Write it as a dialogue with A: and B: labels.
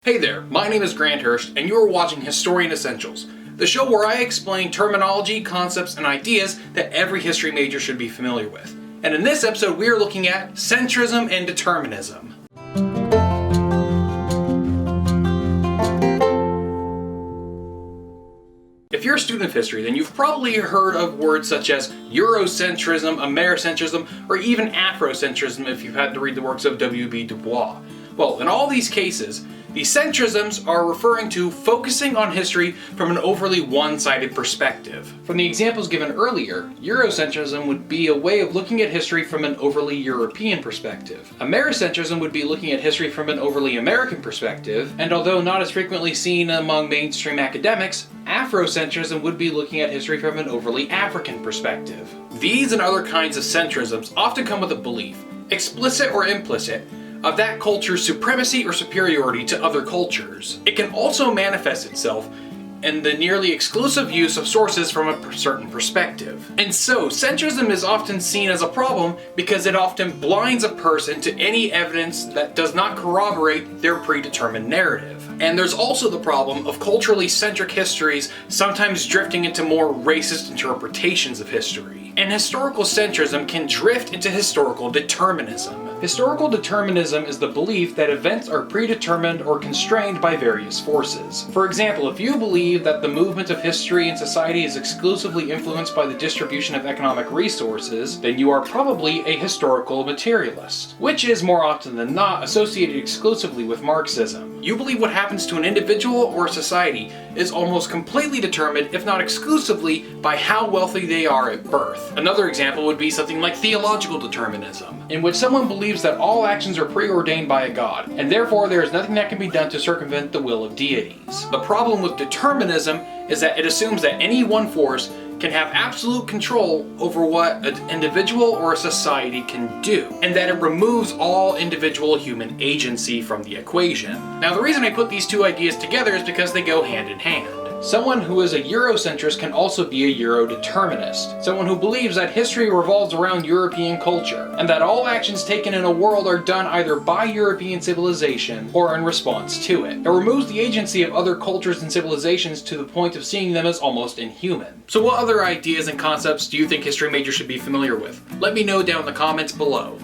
A: Hey there, my name is Grant Hurst, and you are watching Historian Essentials, the show where I explain terminology, concepts, and ideas that every history major should be familiar with. And in this episode, we are looking at centrism and determinism. If you're a student of history, then you've probably heard of words such as Eurocentrism, Americentrism, or even Afrocentrism if you've had to read the works of W.B. Du Bois. Well, in all these cases, the centrisms are referring to focusing on history from an overly one-sided perspective. From the examples given earlier, Eurocentrism would be a way of looking at history from an overly European perspective. Americentrism would be looking at history from an overly American perspective, and although not as frequently seen among mainstream academics, Afrocentrism would be looking at history from an overly African perspective. These and other kinds of centrisms often come with a belief, explicit or implicit, of that culture's supremacy or superiority to other cultures. It can also manifest itself in the nearly exclusive use of sources from a certain perspective. And so, centrism is often seen as a problem because it often blinds a person to any evidence that does not corroborate their predetermined narrative. And there's also the problem of culturally centric histories sometimes drifting into more racist interpretations of history. And historical centrism can drift into historical determinism. Historical determinism is the belief that events are predetermined or constrained by various forces. For example, if you believe that the movement of history and society is exclusively influenced by the distribution of economic resources, then you are probably a historical materialist, which is more often than not associated exclusively with Marxism. You believe what happens to an individual or society is almost completely determined, if not exclusively, by how wealthy they are at birth. Another example would be something like theological determinism, in which someone believes that all actions are preordained by a god, and therefore there is nothing that can be done to circumvent the will of deities. The problem with determinism is that it assumes that any one force can have absolute control over what an individual or a society can do, and that it removes all individual human agency from the equation. Now, the reason I put these two ideas together is because they go hand in hand. Someone who is a Eurocentrist can also be a Euro-determinist, someone who believes that history revolves around European culture, and that all actions taken in a world are done either by European civilization or in response to it. It removes the agency of other cultures and civilizations to the point of seeing them as almost inhuman. So what other ideas and concepts do you think history majors should be familiar with? Let me know down in the comments below.